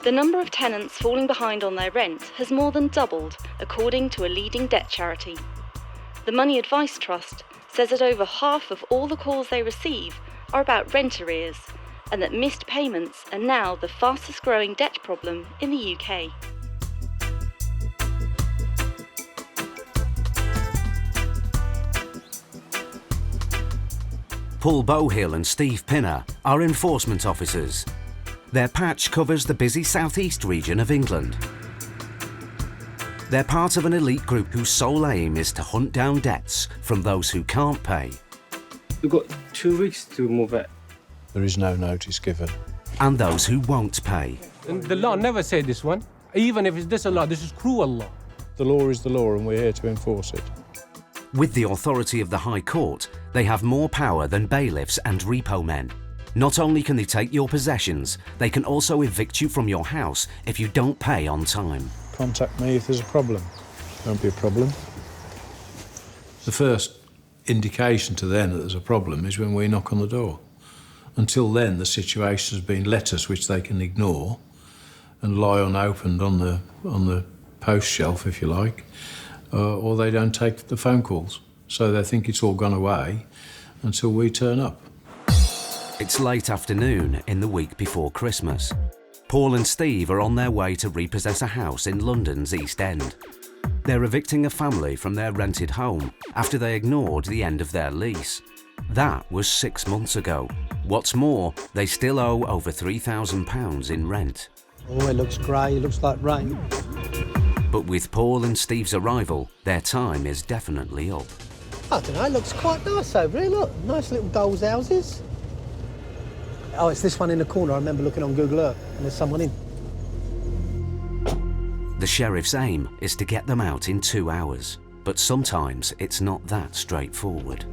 The number of tenants falling behind on their rent has more than doubled, according to a leading debt charity. The Money Advice Trust says that over half of all the calls they receive are about rent arrears, and that missed payments are now the fastest growing debt problem in the UK. Paul Bohill and Steve Pinner are enforcement officers. Their patch covers the busy southeast region of England. They're part of an elite group whose sole aim is to hunt down debts from those who can't pay. We've got 2 weeks to move it. There is no notice given. And those who won't pay. And the law never said this one. Even if it's this a law, this is cruel law. The law is the law and we're here to enforce it. With the authority of the High Court, they have more power than bailiffs and repo men. Not only can they take your possessions, they can also evict you from your house if you don't pay on time. Contact me if there's a problem. Won't be a problem. The first indication to them that there's a problem is when we knock on the door. Until then, the situation has been letters which they can ignore and lie unopened on the post shelf, if you like, or they don't take the phone calls. So they think it's all gone away until we turn up. It's late afternoon in the week before Christmas. Paul and Steve are on their way to repossess a house in London's East End. They're evicting a family from their rented home after they ignored the end of their lease. That was 6 months ago. What's more, they still owe over £3,000 in rent. Oh, it looks grey, it looks like rain. But with Paul and Steve's arrival, their time is definitely up. I don't know, it looks quite nice over here, look. Nice little doll's houses. Oh, it's this one in the corner. I remember looking on Google Earth and there's someone in. The sheriff's aim is to get them out in 2 hours, but sometimes it's not that straightforward.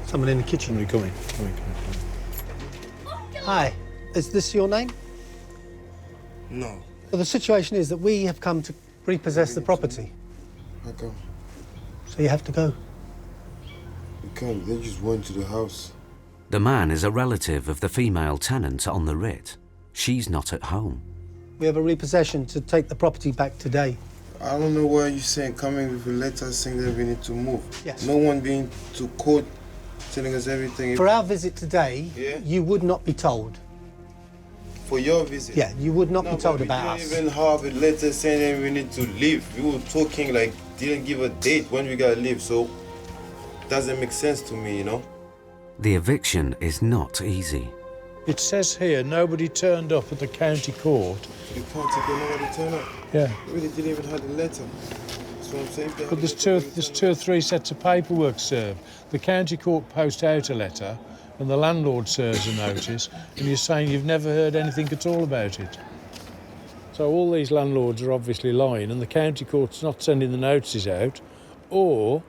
Someone in the kitchen. Come in. Hi, is this your name? No. Well, the situation is that we have come to repossess the property. How come? So you have to go. We can't. They just went to the house. The man is a relative of the female tenant on the writ. She's not at home. We have a repossession to take the property back today. I don't know why you're saying coming with a letter saying that we need to move. Yes. No one being to court telling us everything. For our visit today, Yeah? you would not be told. For your visit? Yeah, you would not be told but about we us. didn't even have a letter saying that we need to leave. We were talking like, didn't give a date when we gotta leave, so it doesn't make sense to me, you know? The eviction is not easy. It says here nobody turned up at the county court. You can't take nobody turn up. Yeah. We really didn't even have the letter. That's what I'm saying. But there's two or three sets of paperwork served. The county court post out a letter and the landlord serves a notice, and you're saying you've never heard anything at all about it. So all these landlords are obviously lying and the county court's not sending the notices out, or,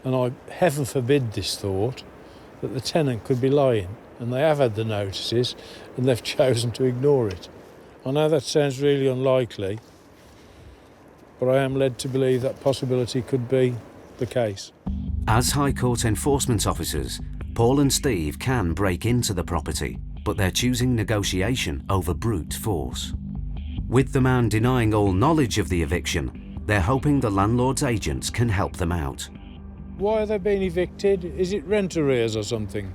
and I heaven forbid this thought, that the tenant could be lying and they have had the notices and they've chosen to ignore it. I know that sounds really unlikely, but I am led to believe that possibility could be the case. As High Court enforcement officers, Paul and Steve can break into the property, but they're choosing negotiation over brute force. With the man denying all knowledge of the eviction, they're hoping the landlord's agents can help them out. Why are they being evicted? Is it rent arrears or something?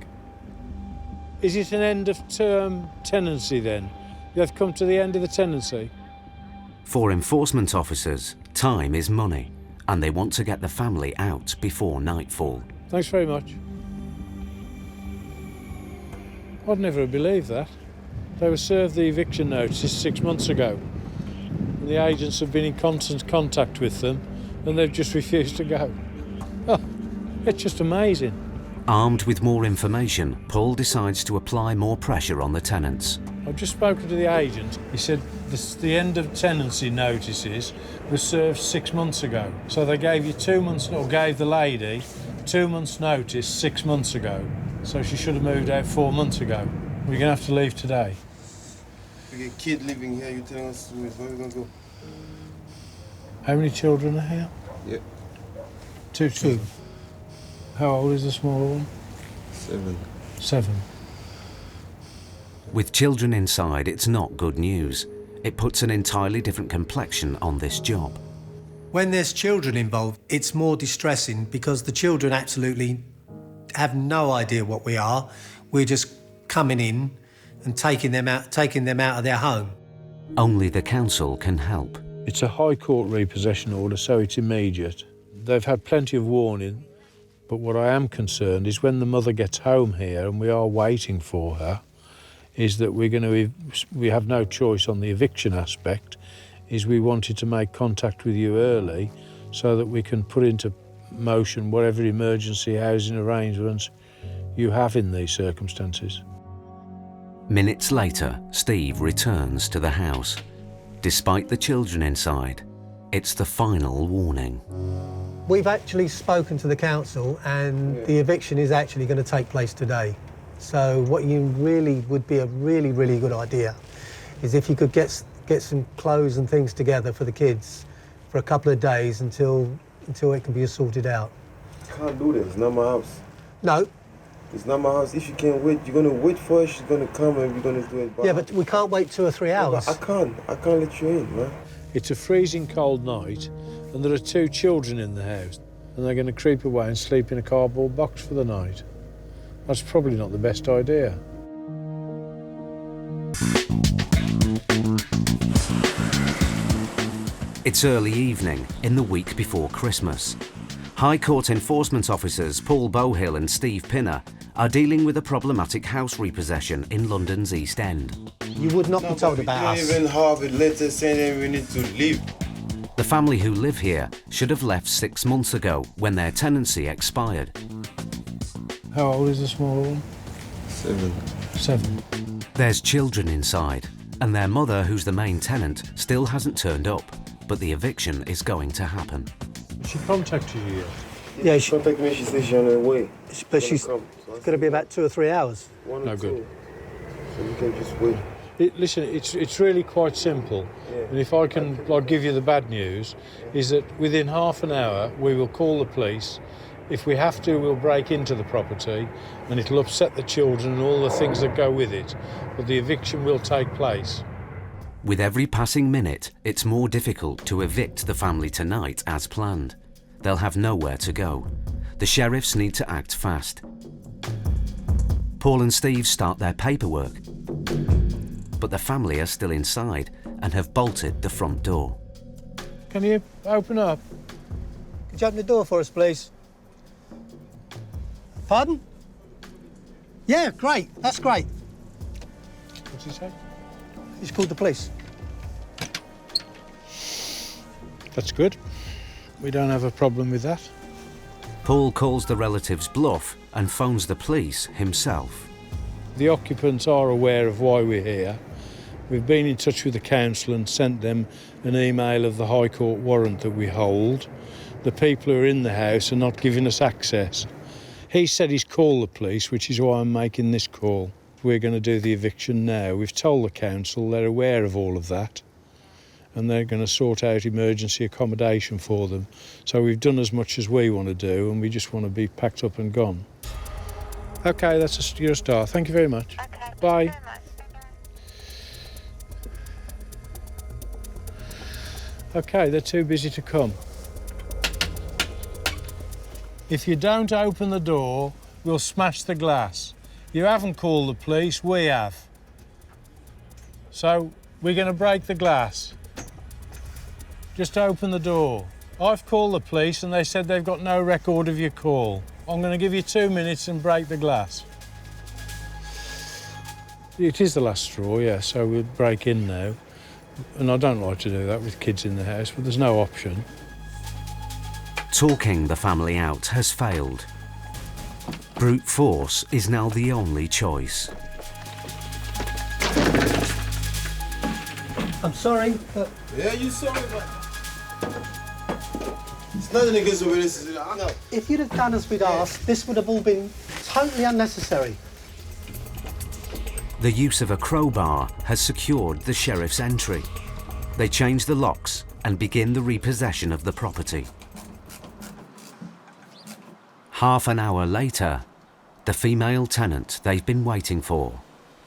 Is it an end-of-term tenancy then? They've come to the end of the tenancy. For enforcement officers, time is money, and they want to get the family out before nightfall. Thanks very much. I'd never have believed that. They were served the eviction notice 6 months ago. And the agents have been in constant contact with them, and they've just refused to go. Oh, it's just amazing. Armed with more information, Paul decides to apply more pressure on the tenants. I've just spoken to the agent. He said the end of tenancy notices was served 6 months ago. So they gave you 2 months, or gave the lady 2 months' notice 6 months ago. So she should have moved out 4 months ago. We're going to have to leave today. We get a kid living here, you're telling us where are we going to go? How many children are here? Yeah. 2 children. How old is the smaller one? 7. 7. With children inside, it's not good news. It puts an entirely different complexion on this job. When there's children involved, it's more distressing because the children absolutely have no idea what we are. We're just coming in and taking them out of their home. Only the council can help. It's a High Court repossession order, so it's immediate. They've had plenty of warning, but what I am concerned is when the mother gets home here, and we are waiting for her, is that we have no choice on the eviction aspect, is we wanted to make contact with you early so that we can put into motion whatever emergency housing arrangements you have in these circumstances. Minutes later, Steve returns to the house. Despite the children inside, it's the final warning. We've actually spoken to the council and the eviction is actually going to take place today. So what you really would be a really, really good idea is if you could get some clothes and things together for the kids for a couple of days until it can be sorted out. Can't do this. It's not my house. No. It's not my house. If you can't wait, you're gonna wait for her. She's gonna come and we're gonna do it. Yeah, but we can't wait 2 or 3 hours. I can't let you in, man. It's a freezing cold night, and there are 2 children in the house, and they're going to creep away and sleep in a cardboard box for the night. That's probably not the best idea. It's early evening in the week before Christmas. High Court enforcement officers Paul Bohill and Steve Pinner are dealing with a problematic house repossession in London's East End. You would not be told about us. We don't even have a letter saying we need to leave. The family who live here should have left 6 months ago when their tenancy expired. How old is the smaller one? 7. There's children inside, and their mother, who's the main tenant, still hasn't turned up, but the eviction is going to happen. She contacted you yet? Yeah, She contacted me. She said she's on her way. but she's going to be about 2 or 3 hours. No good. So we can just wait. Listen, it's really quite simple. Yeah. And if I can give you the bad news, is that within half an hour we will call the police. If we have to, we'll break into the property and it'll upset the children and all the things that go with it. But the eviction will take place. With every passing minute, it's more difficult to evict the family tonight as planned. They'll have nowhere to go. The sheriffs need to act fast. Paul and Steve start their paperwork, but the family are still inside and have bolted the front door. Can you open up? Could you open the door for us, please? Pardon? Yeah, great. That's great. What's he say? He's called the police. That's good. We don't have a problem with that. Paul calls the relatives bluff and phones the police himself. The occupants are aware of why we're here. We've been in touch with the council and sent them an email of the High Court warrant that we hold. The people who are in the house are not giving us access. He said he's called the police, which is why I'm making this call. We're going to do the eviction now. We've told the council, they're aware of all of that, and they're going to sort out emergency accommodation for them. So we've done as much as we want to do, and we just want to be packed up and gone. OK, you're a star. Thank you very much. Okay, Bye. thank you very much. OK, they're too busy to come. If you don't open the door, we'll smash the glass. You haven't called the police, we have. So, we're going to break the glass. Just open the door. I've called the police and they said they've got no record of your call. I'm going to give you 2 minutes and break the glass. It is the last straw, yeah, so we'll break in now. And I don't like to do that with kids in the house, but there's no option. Talking the family out has failed. Brute force is now the only choice. I'm sorry, but... Yeah, you sorry, but... It's nothing against the way this is. I know. If you'd have done as we'd asked, this would have all been totally unnecessary. The use of a crowbar has secured the sheriff's entry. They change the locks and begin the repossession of the property. Half an hour later, the female tenant they've been waiting for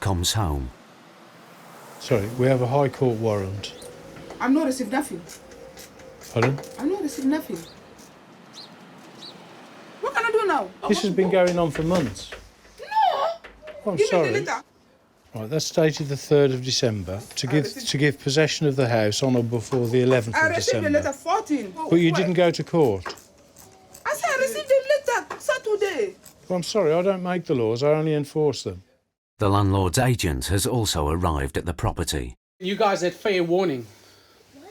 comes home. Sorry, we have a High Court warrant. I'm not received nothing. Pardon? I'm not received nothing. What can I do now? This has been going on for months. No! Oh, I'm Give me sorry. the letter. Right, that's dated the 3rd of December to give possession of the house on or before the 11th I of received the December. letter 14. But you didn't go to court. I said I received the letter Saturday. Well, I'm sorry, I don't make the laws, I only enforce them. The landlord's agent has also arrived at the property. You guys had fair warning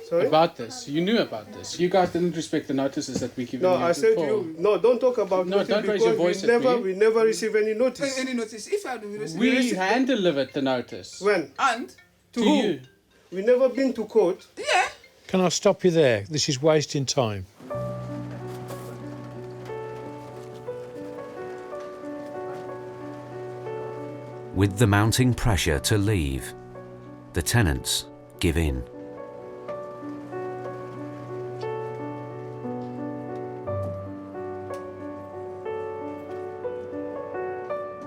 Sorry? about this. You knew about this. You guys didn't respect the notices that we given you. No, I said to before. you, no, don't talk about No, notice don't raise because your voice at me. we never receive any notice. Any notice? If I do receive We hand-delivered the notice. When? And? To To who? you. We never been to court. Yeah. Can I stop you there? This is wasting time. With the mounting pressure to leave, the tenants give in.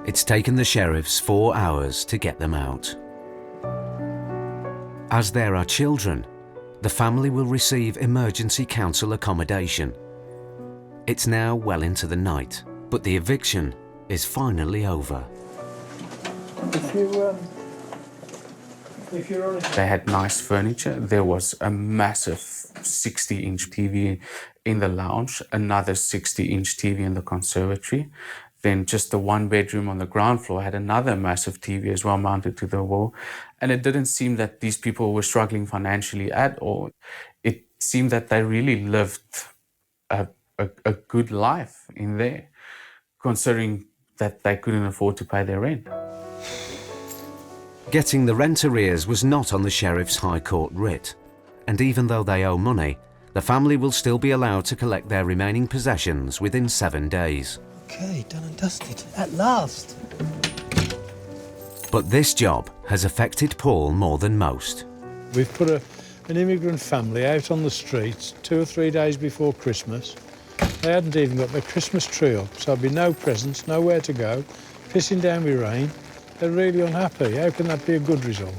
It's taken the sheriffs 4 hours to get them out. As there are children, the family will receive emergency council accommodation. It's now well into the night, but the eviction is finally over. If you're honest. They had nice furniture. There was a massive 60-inch TV in the lounge, another 60-inch TV in the conservatory. Then just the one bedroom on the ground floor had another massive TV as well mounted to the wall. And it didn't seem that these people were struggling financially at all. It seemed that they really lived a good life in there, considering that they couldn't afford to pay their rent. Getting the rent arrears was not on the Sheriff's High Court writ, and even though they owe money, the family will still be allowed to collect their remaining possessions within 7 days. Okay, done and dusted. At last. But this job has affected Paul more than most. We've put an immigrant family out on the streets 2 or 3 days before Christmas. They hadn't even got their Christmas tree up, so there'd be no presents, nowhere to go, pissing down with rain. They're really unhappy. How can that be a good result?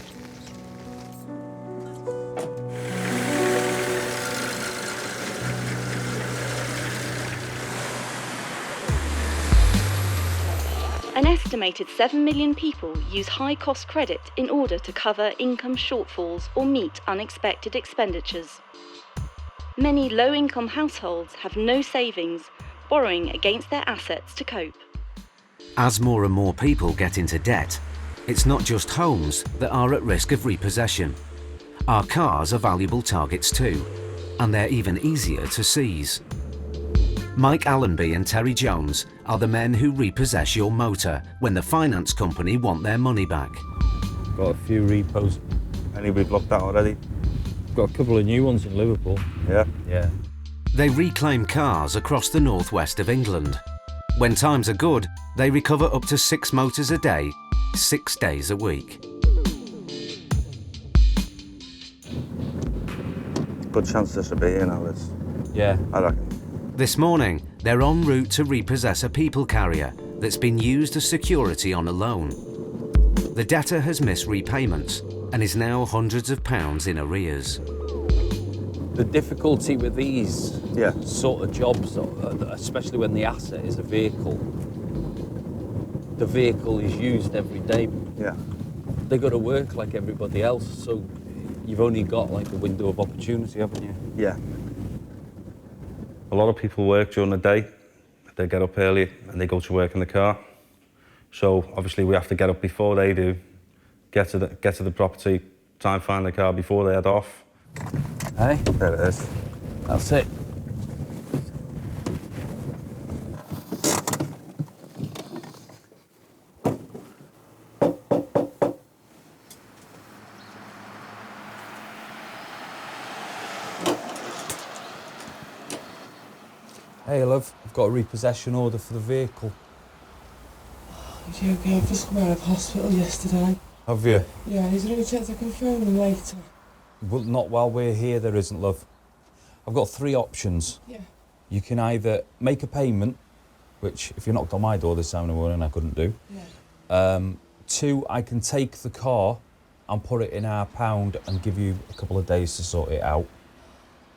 An estimated 7 million people use high-cost credit in order to cover income shortfalls or meet unexpected expenditures. Many low-income households have no savings, borrowing against their assets to cope. As more and more people get into debt, it's not just homes that are at risk of repossession. Our cars are valuable targets too, and they're even easier to seize. Mike Allenby and Terry Jones are the men who repossess your motor when the finance company want their money back. Got a few repos. Any we've looked at already. Got a couple of new ones in Liverpool. Yeah. They reclaim cars across the northwest of England. When times are good, they recover up to 6 motors a day, 6 days a week. Good chance this will be here now, this. Yeah. I reckon. This morning, they're en route to repossess a people carrier that's been used as security on a loan. The debtor has missed repayments and is now hundreds of pounds in arrears. The difficulty with these sort of jobs, especially when the asset is a vehicle, the vehicle is used every day. Yeah. They've got to work like everybody else, so you've only got like a window of opportunity, haven't you? Yeah. A lot of people work during the day. They get up early and they go to work in the car. So obviously we have to get up before they do, get to the property, try and find the car before they head off. Hey? There it is. That's it. Hey love, I've got a repossession order for the vehicle. Yeah, okay, I've just come out of hospital yesterday. Have you? Yeah, is there any chance I can phone them later? Well, not while we're here, there isn't, love. I've got 3 options. Yeah. You can either make a payment, which if you knocked on my door this time in the morning I couldn't do. Yeah. 2, I can take the car and put it in our pound and give you a couple of days to sort it out.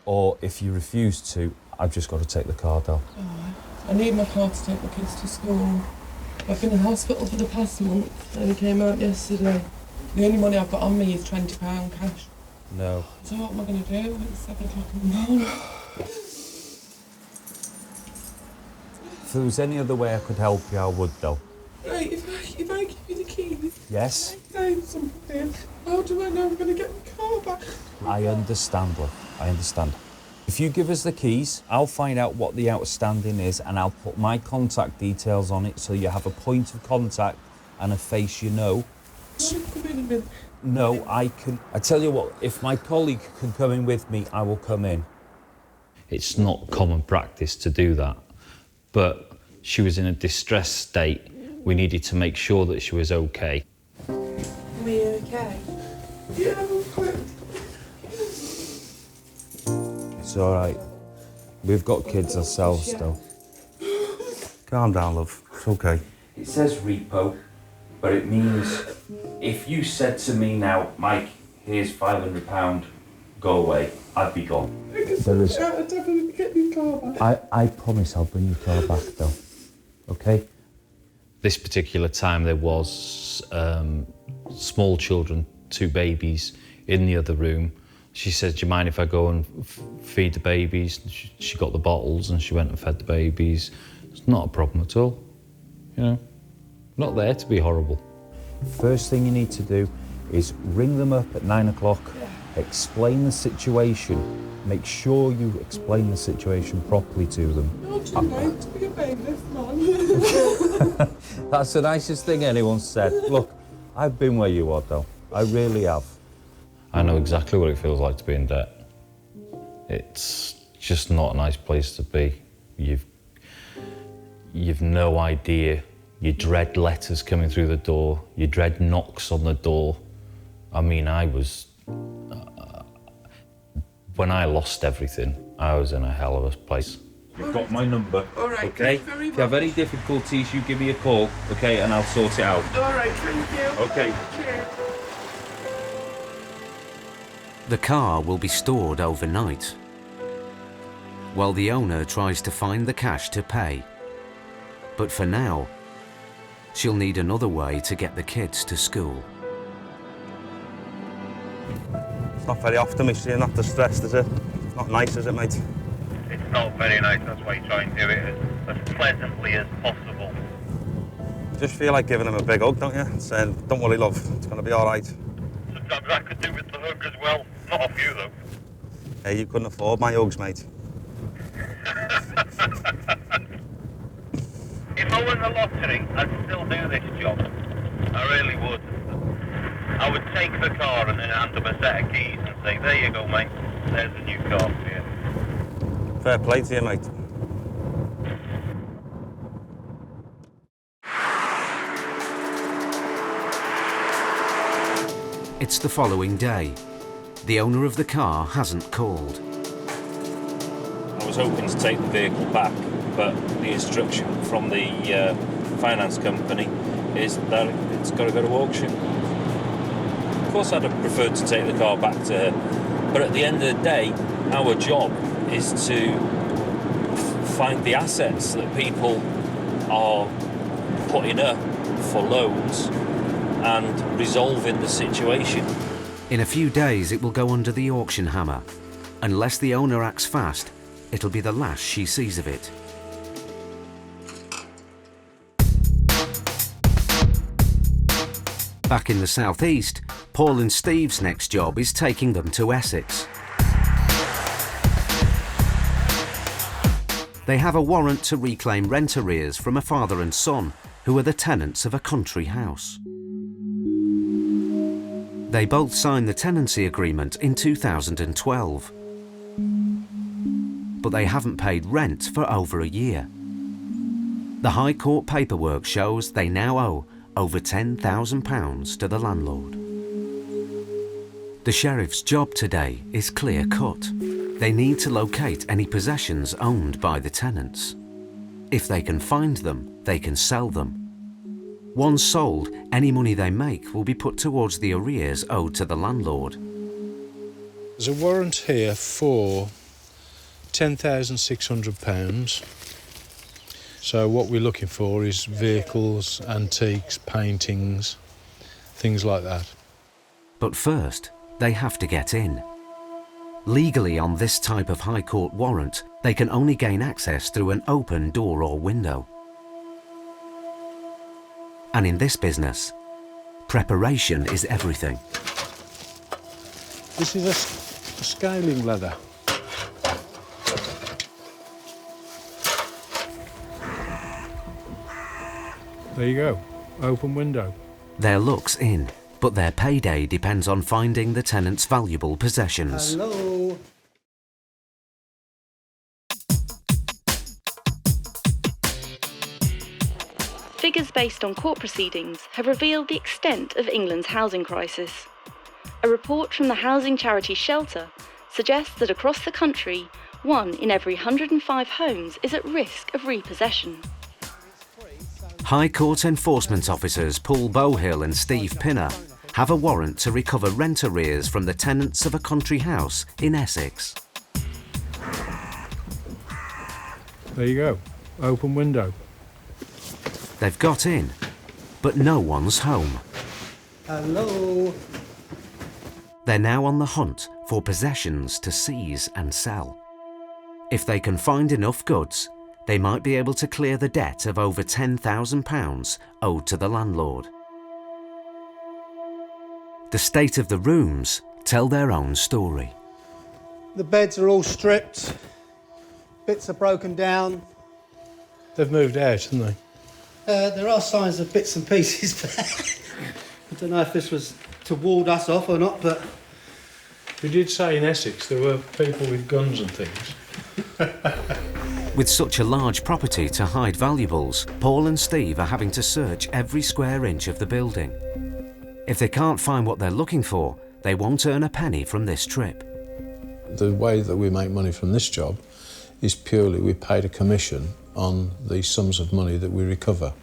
Or if you refuse to, I've just got to take the car down. Oh, I need my car to take my kids to school. I've been in hospital for the past month and came out yesterday. The only money I've got on me is £20 cash. No. So what am I going to do? It's 7 o'clock in the morning. If there was any other way I could help you, I would, though. Right, if I give you the keys, Yes? something, how do I know I'm going to get my car back? I understand, love. I understand. If you give us the keys, I'll find out what the outstanding is and I'll put my contact details on it so you have a point of contact and a face you know. Come in a minute. No, I can... I tell you what, if my colleague can come in with me, I will come in. It's not common practice to do that, but she was in a distressed state. We needed to make sure that she was okay. Are we okay? Yeah, I'm fine. It's all right. We've got kids ourselves, though. Calm down, love. It's okay. It says repo, but it means if you said to me now, Mike, here's £500, go away, I'd be gone. There is... I'll definitely get your car back. I promise I'll bring your car back, though. Okay? This particular time there was small children, 2 babies, in the other room. She said, do you mind if I go and feed the babies? She got the bottles and she went and fed the babies. It's not a problem at all, you know. Not there to be horrible. First thing you need to do is ring them up at 9 o'clock, explain the situation, make sure you explain the situation properly to them. Not too late to be a bailiff, man. That's the nicest thing anyone's said. Look, I've been where you are, though. I really have. I know exactly what it feels like to be in debt. It's just not a nice place to be. You've no idea. You dread letters coming through the door. You dread knocks on the door. I mean, I was... when I lost everything, I was in a hell of a place. You've got my number, All right, okay? thank you very If you have any difficulties, you give me a call, okay, and I'll sort it out. All right, thank you. Okay. Cheers. The car will be stored overnight, while the owner tries to find the cash to pay. But for now, she'll need another way to get the kids to school. It's not very often we see you not distressed, is it? It's not nice, is it, mate? It's not very nice, that's why you try and do it as pleasantly as possible. You just feel like giving him a big hug, don't you? And saying, don't worry, love, it's going to be all right. Sometimes I could do with the hug as well. Not off you, though. Hey, you couldn't afford my hugs, mate. If I won the lottery, I'd still do this job. I really would. I would take the car and then hand them a set of keys and say, there you go, mate. There's a new car for you. Fair play to you, mate. It's the following day. The owner of the car hasn't called. I was hoping to take the vehicle back, but the instruction from the finance company is that it's got to go to auction. Of course, I'd have preferred to take the car back to her, but at the end of the day, our job is to find the assets that people are putting up for loans and resolving the situation. In a few days, it will go under the auction hammer. Unless the owner acts fast, it'll be the last she sees of it. Back in the southeast, Paul and Steve's next job is taking them to Essex. They have a warrant to reclaim rent arrears from a father and son who are the tenants of a country house. They both signed the tenancy agreement in 2012. But they haven't paid rent for over a year. The High Court paperwork shows they now owe over £10,000 to the landlord. The sheriff's job today is clear-cut. They need to locate any possessions owned by the tenants. If they can find them, they can sell them. Once sold, any money they make will be put towards the arrears owed to the landlord. There's a warrant here for £10,600. So what we're looking for is vehicles, antiques, paintings, things like that. But first, they have to get in. Legally, on this type of High Court warrant, they can only gain access through an open door or window. And in this business, preparation is everything. This is a scaling ladder. There you go, open window. Their luck's in, but their payday depends on finding the tenant's valuable possessions. Hello. Figures based on court proceedings have revealed the extent of England's housing crisis. A report from the housing charity Shelter suggests that across the country, 1 in every 105 homes is at risk of repossession. High Court enforcement officers Paul Bowhill and Steve Pinner have a warrant to recover rent arrears from the tenants of a country house in Essex. There you go, open window. They've got in, but no one's home. Hello. They're now on the hunt for possessions to seize and sell. If they can find enough goods, they might be able to clear the debt of over £10,000 owed to the landlord. The state of the rooms tell their own story. The beds are all stripped, bits are broken down. They've moved out, haven't they? There are signs of bits and pieces, but I don't know if this was to ward us off or not, but... You did say in Essex there were people with guns and things. With such a large property to hide valuables, Paul and Steve are having to search every square inch of the building. If they can't find what they're looking for, they won't earn a penny from this trip. The way that we make money from this job is purely we paid a commission on the sums of money that we recover.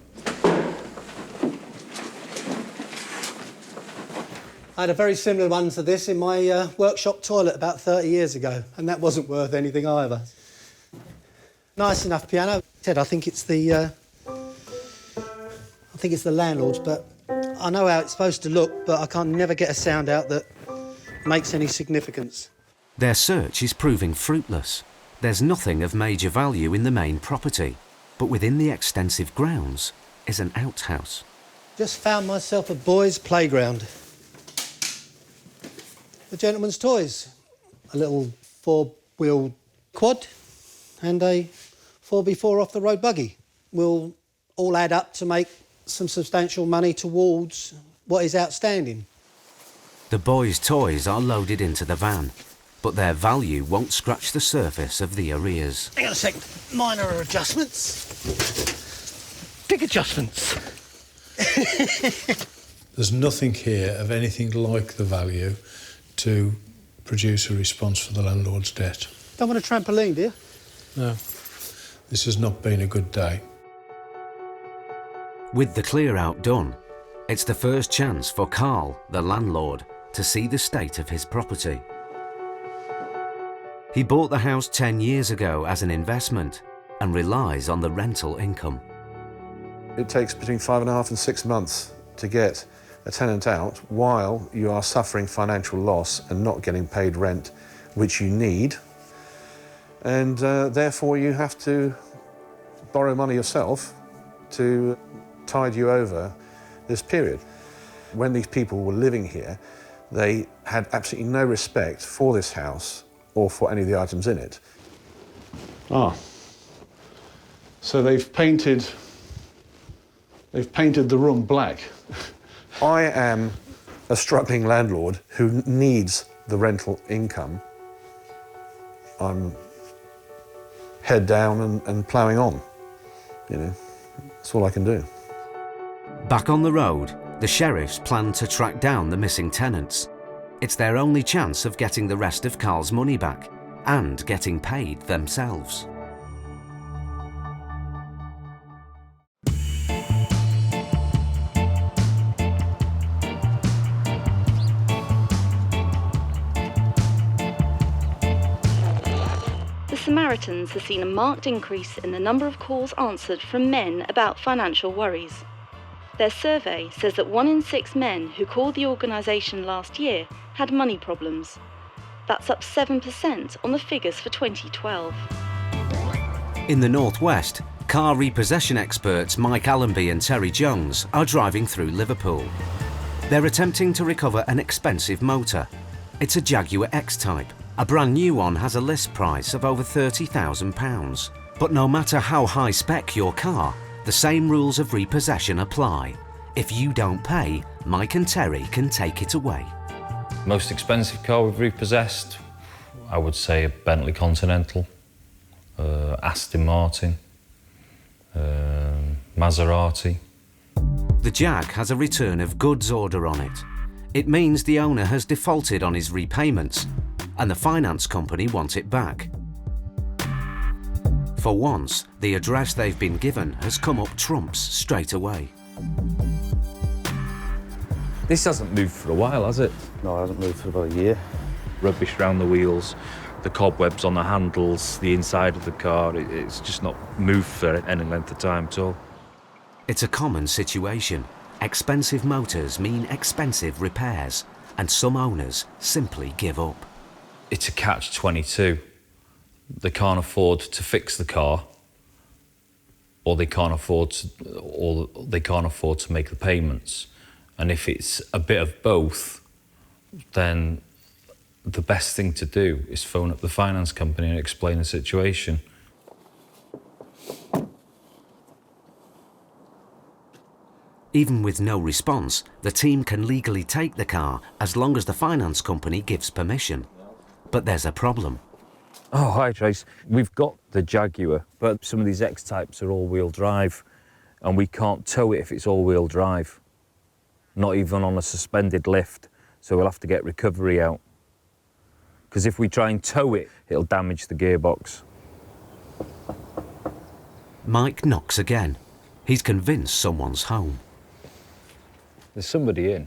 I had a very similar one to this in my workshop toilet about 30 years ago, and that wasn't worth anything either. Nice enough piano. Ted, I think it's the landlord's, but I know how it's supposed to look, but I can't never get a sound out that makes any significance. Their search is proving fruitless. There's nothing of major value in the main property, but within the extensive grounds is an outhouse. Just found myself a boys' playground. The gentleman's toys. A little 4-wheel quad and a 4x4 off-the-road buggy. Will all add up to make some substantial money towards what is outstanding. The boys' toys are loaded into the van, but their value won't scratch the surface of the arrears. Hang on a second. Minor adjustments. Big adjustments. There's nothing here of anything like the value to produce a response for the landlord's debt. Don't want a trampoline, do you? No. This has not been a good day. With the clear-out done, it's the first chance for Carl, the landlord, to see the state of his property. He bought the house 10 years ago as an investment and relies on the rental income. It takes between 5.5 and 6 months to get a tenant out while you are suffering financial loss and not getting paid rent, which you need. And therefore you have to borrow money yourself to tide you over this period. When these people were living here, they had absolutely no respect for this house or for any of the items in it. Ah, so they've painted the room black. I am a struggling landlord who needs the rental income. I'm head down and ploughing on, you know, that's all I can do. Back on the road, the sheriffs plan to track down the missing tenants. It's their only chance of getting the rest of Carl's money back and getting paid themselves. Samaritans has seen a marked increase in the number of calls answered from men about financial worries. Their survey says that 1 in 6 men who called the organisation last year had money problems. That's up 7% on the figures for 2012. In the northwest, car repossession experts Mike Allenby and Terry Jones are driving through Liverpool. They're attempting to recover an expensive motor. It's a Jaguar X-Type. A brand new one has a list price of over £30,000. But no matter how high spec your car, the same rules of repossession apply. If you don't pay, Mike and Terry can take it away. Most expensive car we've repossessed, I would say a Bentley Continental, Aston Martin, Maserati. The Jag has a return of goods order on it. It means the owner has defaulted on his repayments and the finance company want it back. For once, the address they've been given has come up trumps straight away. This hasn't moved for a while, has it? No, it hasn't moved for about a year. Rubbish round the wheels, the cobwebs on the handles, the inside of the car, it's just not moved for any length of time at all. It's a common situation. Expensive motors mean expensive repairs, and some owners simply give up. It's a catch-22. They can't afford to fix the car, or they can't afford to make the payments. And if it's a bit of both, then the best thing to do is phone up the finance company and explain the situation. Even with no response, the team can legally take the car as long as the finance company gives permission. But there's a problem. Oh, hi, Trace. We've got the Jaguar, but some of these X-Types are all-wheel drive, and we can't tow it if it's all-wheel drive. Not even on a suspended lift, so we'll have to get recovery out. Because if we try and tow it, it'll damage the gearbox. Mike knocks again. He's convinced someone's home. There's somebody in.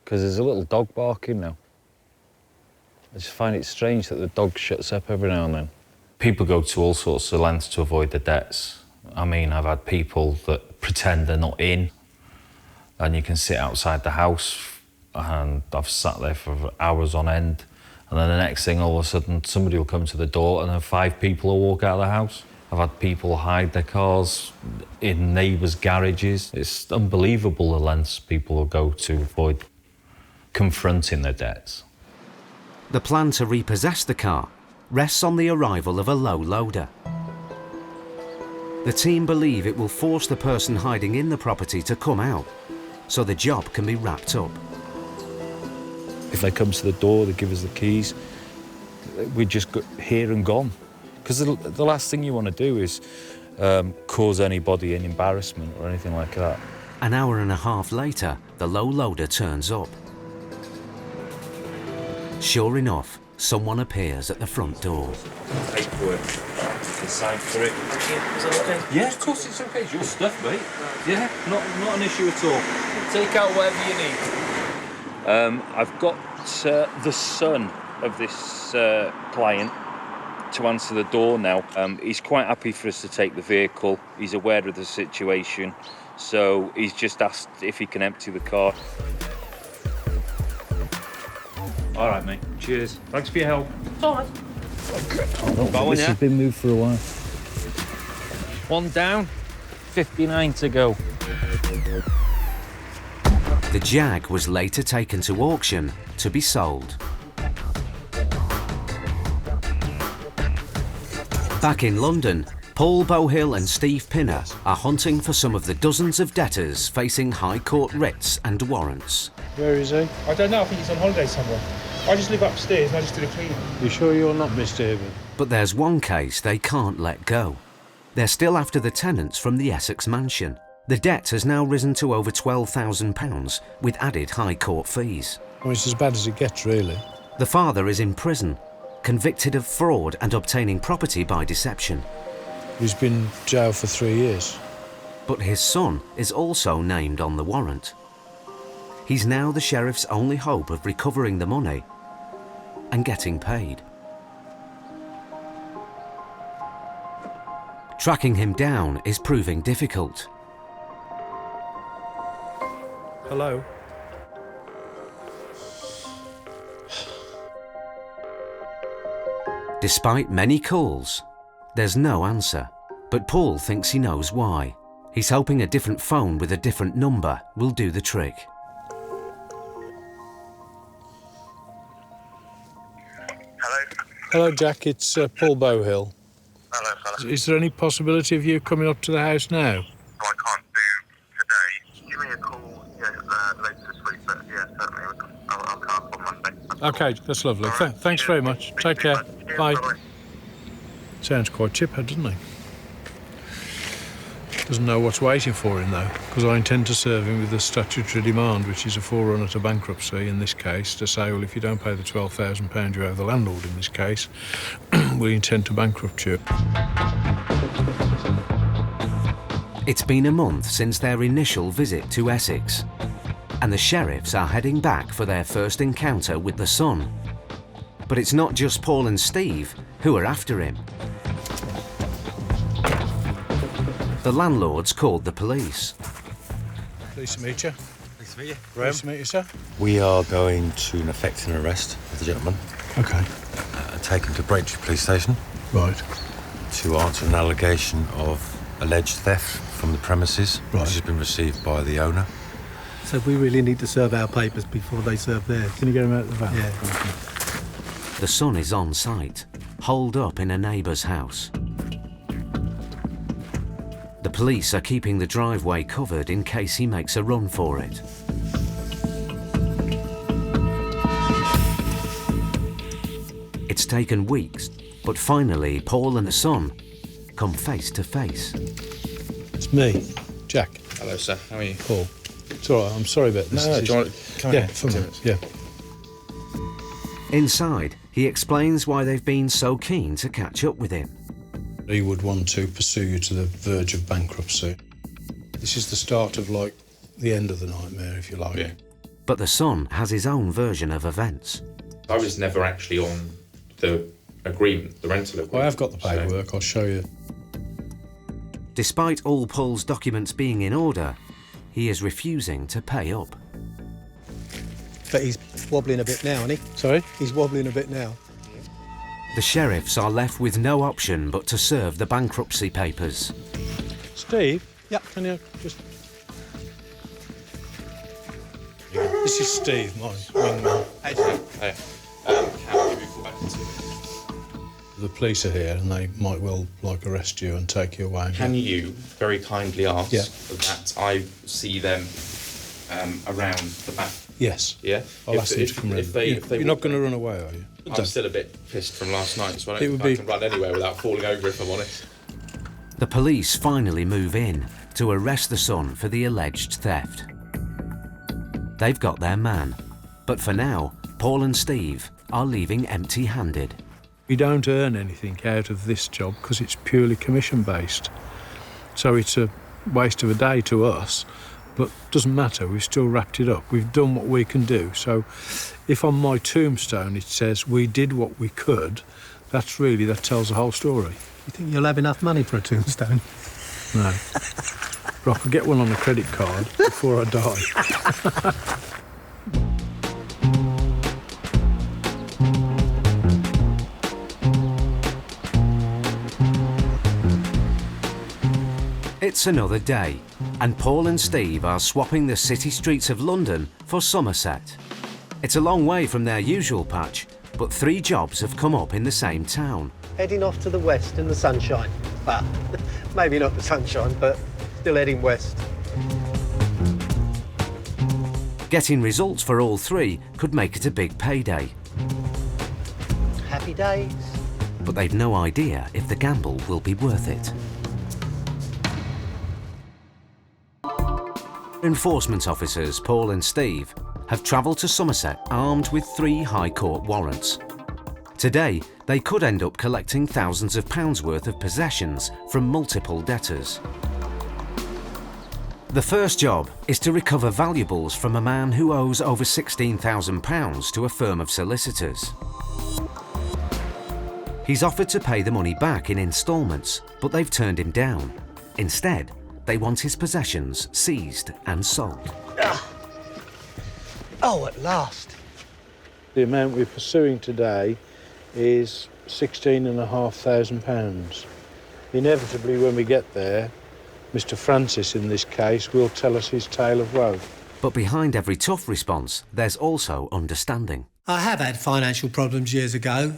Because there's a little dog barking now. I just find it strange that the dog shuts up every now and then. People go to all sorts of lengths to avoid the debts. I mean, I've had people that pretend they're not in, and you can sit outside the house, and I've sat there for hours on end, and then the next thing, all of a sudden, somebody will come to the door and then 5 people will walk out of the house. I've had people hide their cars in neighbours' garages. It's unbelievable the lengths people will go to avoid confronting their debts. The plan to repossess the car rests on the arrival of a low loader. The team believe it will force the person hiding in the property to come out, so the job can be wrapped up. If they come to the door, they give us the keys, we just go here and gone. Because the last thing you want to do is cause anybody an embarrassment or anything like that. An hour and a half later, the low loader turns up. Sure enough, someone appears at the front door. Paperwork. The sign for it. Yeah, is that okay? Yeah, of course it's okay. It's your stuff, mate. Yeah, not an issue at all. Take out whatever you need. I've got the son of this client to answer the door now. He's quite happy for us to take the vehicle. He's aware of the situation, so he's just asked if he can empty the car. All right, mate. Cheers. Thanks for your help. It's all right. This has been moved for a while. One down, 59 to go. The Jag was later taken to auction to be sold. Back in London, Paul Bohill and Steve Pinner are hunting for some of the dozens of debtors facing High Court writs and warrants. Where is he? I don't know, I think he's on holiday somewhere. I just live upstairs and I just do the cleaning. You sure you're not Mr. Hibbert? But there's one case they can't let go. They're still after the tenants from the Essex mansion. The debt has now risen to over £12,000 with added High Court fees. Well, it's as bad as it gets, really. The father is in prison, convicted of fraud and obtaining property by deception. He's been jailed for 3 years. But his son is also named on the warrant. He's now the sheriff's only hope of recovering the money and getting paid. Tracking him down is proving difficult. Hello? Despite many calls, there's no answer. But Paul thinks he knows why. He's hoping a different phone with a different number will do the trick. Hello, Jack. It's Paul Bowhill. Hello, fella. Is there any possibility of you coming up to the house now? I can't do today. Give me a call later this week, but yeah, certainly I'll come up on Monday. Okay, that's lovely. Thanks very much. Take care. Bye. Sounds quite chipper, doesn't he? Doesn't know what's waiting for him, though, because I intend to serve him with a statutory demand, which is a forerunner to bankruptcy in this case, to say, well, if you don't pay the £12,000 you owe the landlord in this case, we intend to bankrupt you. It's been a month since their initial visit to Essex, and the sheriffs are heading back for their first encounter with the son. But it's not just Paul and Steve who are after him. The landlord's called the police. Pleased to meet you. Pleased to meet you. Pleased to meet you, sir. We are going to effect an arrest of the gentleman. Okay. Take him to Braintree Police Station. Right. To answer an allegation of alleged theft from the premises, which has been received by the owner. So we really need to serve our papers before they serve theirs. Can you get him out of the van? Yeah. The son is on site, holed up in a neighbour's house. The police are keeping the driveway covered in case he makes a run for it. It's taken weeks, but finally Paul and the son come face to face. It's me, Jack. Hello, sir. How are you? Paul. It's all right. I'm sorry about this. No, do you want to come Yeah, in? for a minute. Yeah. Inside, he explains why they've been so keen to catch up with him. He would want to pursue you to the verge of bankruptcy. This is the start of, like, the end of the nightmare, if you like. Yeah. But the son has his own version of events. I was never actually on the agreement, the rental agreement. I have got the paperwork. I'll show you. Despite all Paul's documents being in order, he is refusing to pay up. But he's wobbling a bit now, isn't he? Sorry? He's wobbling a bit now. The sheriffs are left with no option but to serve the bankruptcy papers. Steve? Yep. Can you just... This is Steve, my wingman. Hey, Steve. Hey. Can I give you a call back in 2 minutes? The police are here and they might well, like, arrest you and take you away. Can you very kindly ask that I see them around the back? Yes. Yeah? I'll ask them to come round. You're not going to run away, are you? I'm still a bit pissed from last night, so I It don't would think I be- can run anywhere without falling over, if I'm honest. The police finally move in to arrest the son for the alleged theft. They've got their man, but for now, Paul and Steve are leaving empty-handed. We don't earn anything out of this job because it's purely commission-based. So it's a waste of a day to us, but doesn't matter, we've still wrapped it up. We've done what we can do. So if on my tombstone it says we did what we could, that tells the whole story. You think you'll have enough money for a tombstone? No. But I could get one on a credit card before I die. It's another day, and Paul and Steve are swapping the city streets of London for Somerset. It's a long way from their usual patch, but 3 jobs have come up in the same town. Heading off to the west in the sunshine. Well, maybe not the sunshine, but still heading west. Getting results for all 3 could make it a big payday, Happy days. but they've no idea if the gamble will be worth it. Enforcement officers Paul and Steve have travelled to Somerset armed with 3 High Court warrants. Today, they could end up collecting thousands of pounds worth of possessions from multiple debtors. The first job is to recover valuables from a man who owes over £16,000 to a firm of solicitors. He's offered to pay the money back in instalments, but they've turned him down. Instead, they want his possessions seized and sold. Oh, at last. The amount we're pursuing today is £16,500. Inevitably, when we get there, Mr. Francis, in this case, will tell us his tale of woe. But behind every tough response, there's also understanding. I have had financial problems years ago,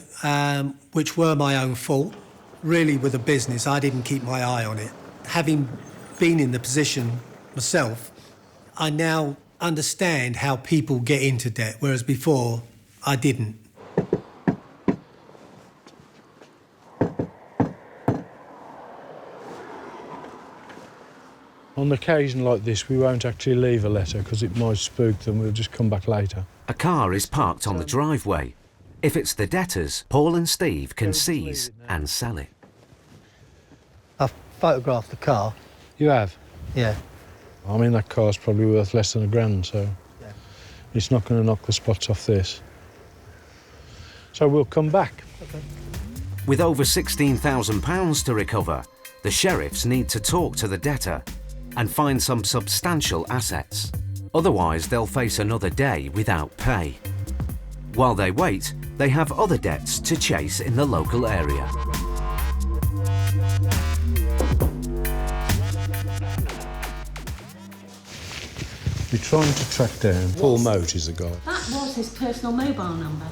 which were my own fault. Really, with the business, I didn't keep my eye on it. Having been in the position myself, I now understand how people get into debt, whereas before, I didn't. On occasion like this, we won't actually leave a letter because it might spook them. We'll just come back later. A car is parked on the driveway. If it's the debtors, Paul and Steve can seize and sell it. I've photographed the car. You have? Yeah. I mean, that car's probably worth less than £1,000, so it's not going to knock the spots off this. So we'll come back. Okay. With over £16,000 to recover, the sheriffs need to talk to the debtor and find some substantial assets. Otherwise, they'll face another day without pay. While they wait, they have other debts to chase in the local area. We're trying to track down Paul Moat is the guy. That was his personal mobile number.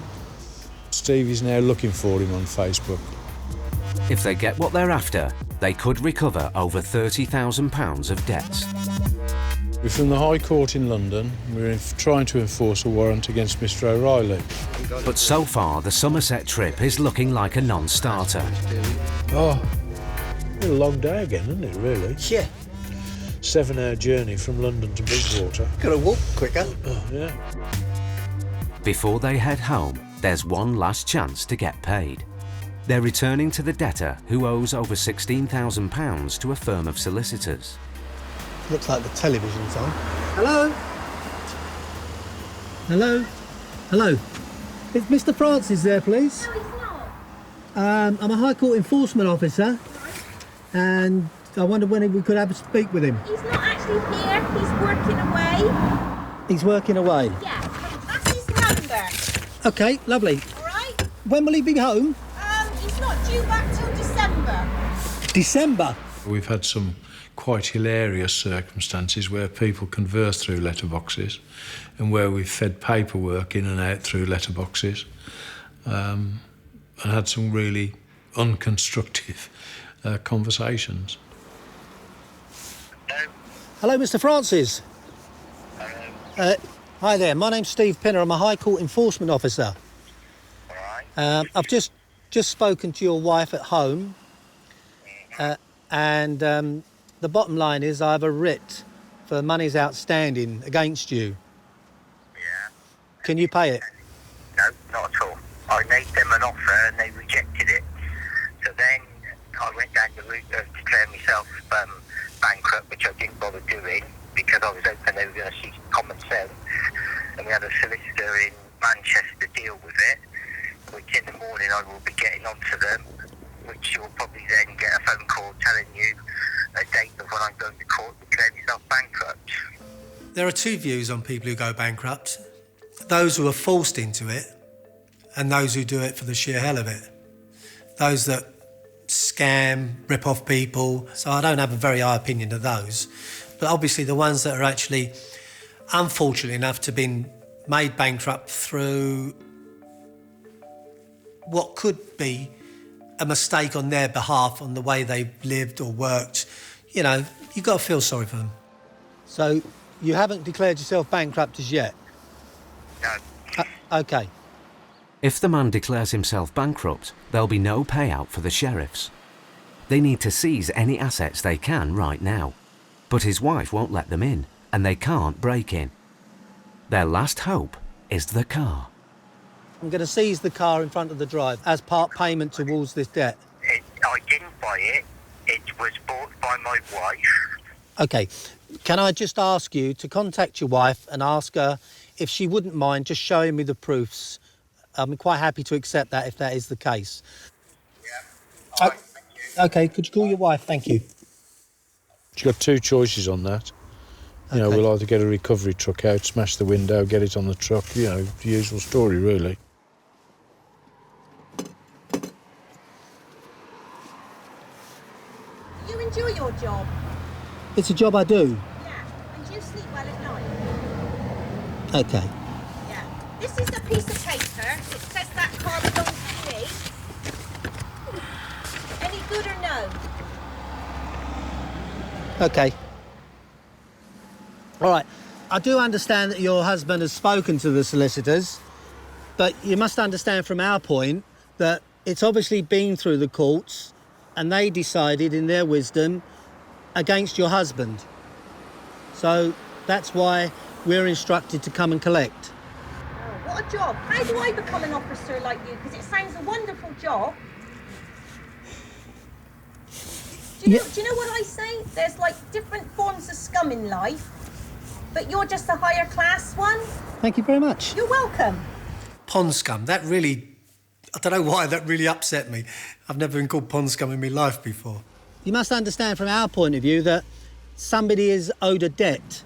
Steve is now looking for him on Facebook. If they get what they're after, they could recover over £30,000 of debts. We're from the High Court in London. We're trying to enforce a warrant against Mr. O'Reilly. But so far, the Somerset trip is looking like a non-starter. Oh, a long day again, isn't it, really? Yeah. 7-hour journey from London to Bridgewater. Got to walk quicker. Oh, yeah. Before they head home, there's one last chance to get paid. They're returning to the debtor who owes over £16,000 to a firm of solicitors. Looks like the television's on. Hello? Hello? Hello? Is Mr. Francis there, please? No, he's not. I'm a High Court enforcement officer, and I wondered when we could have a speak with him. He's not actually here. He's working away. He's working away? Yeah, that's his number. OK, lovely. All right? When will he be home? He's not due back till December. December? We've had some quite hilarious circumstances where people converse through letterboxes and where we've fed paperwork in and out through letterboxes and had some really unconstructive conversations. Hello, Mr. Francis. Hi there, my name's Steve Pinner. I'm a High Court enforcement officer. I've just spoken to your wife at home, and the bottom line is I have a writ for monies outstanding against you. Yeah. Can you pay it? No, not at all. I made them an offer and they rejected it. So then I went down the route of declaring myself bankrupt, which I didn't bother doing because I was hoping they were going to see common sense. And we had a solicitor in Manchester deal with it, which in the morning I will be getting onto them, which you'll probably then get a phone call telling you a date of when I'm going to court to declare myself bankrupt. There are two views on people who go bankrupt. Those who are forced into it and those who do it for the sheer hell of it. Those that scam, rip off people. So I don't have a very high opinion of those. But obviously the ones that are actually unfortunate enough to have been made bankrupt through what could be a mistake on their behalf on the way they've lived or worked, you know, you've got to feel sorry for them. So you haven't declared yourself bankrupt as yet? No. OK. If the man declares himself bankrupt, there'll be no payout for the sheriffs. They need to seize any assets they can right now. But his wife won't let them in, and they can't break in. Their last hope is the car. I'm going to seize the car in front of the drive as part payment towards this debt. I didn't buy it. It was bought by my wife. OK. Can I just ask you to contact your wife and ask her if she wouldn't mind just showing me the proofs? I'm quite happy to accept that if that is the case. Okay, could you call your wife? Thank you. You've got two choices on that. You know, we'll either get a recovery truck out, smash the window, get it on the truck, you know, the usual story, really. Do you enjoy your job? It's a job I do. Yeah. And do you sleep well at night? Okay. Yeah. This is a piece of paper. It says that car belongs to me. Any good or no? Okay. All right. I do understand that your husband has spoken to the solicitors, but you must understand from our point that it's obviously been through the courts and they decided in their wisdom against your husband. So that's why we're instructed to come and collect. Oh, what a job. How do I become an officer like you? Because it sounds a wonderful job. Do you know what I say? There's like different forms of scum in life, but you're just a higher class one. Thank you very much. You're welcome. Pond scum, that really, I don't know why, that really upset me. I've never been called pond scum in my life before. You must understand from our point of view that somebody is owed a debt.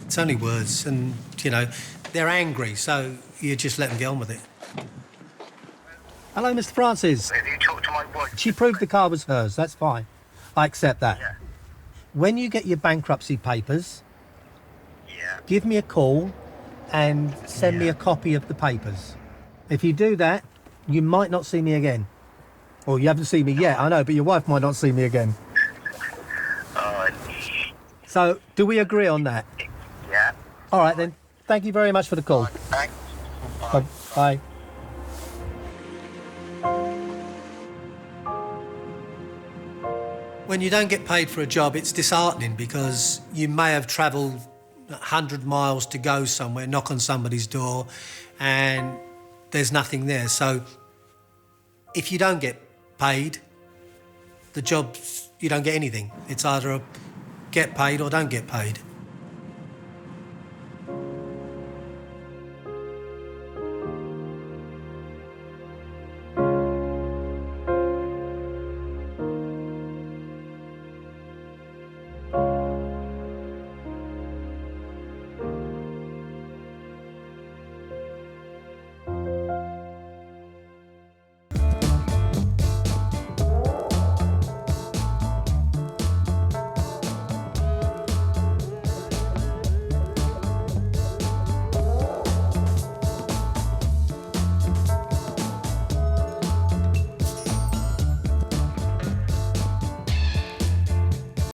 It's only words and, you know, they're angry, so you just let them get on with it. Hello, Mr. Francis. Have you talked to my wife? She proved the car was hers, that's fine. I accept that. Yeah. When you get your bankruptcy papers, give me a call and send me a copy of the papers. If you do that, you might not see me again. Well, you haven't seen me yet, I know, but your wife might not see me again. So, do we agree on that? Yeah. All right, then. Thank you very much for the call. Thanks. Bye. When you don't get paid for a job, it's disheartening because you may have travelled 100 miles to go somewhere, knock on somebody's door, and there's nothing there. So if you don't get paid, the job, you don't get anything. It's either get paid or don't get paid.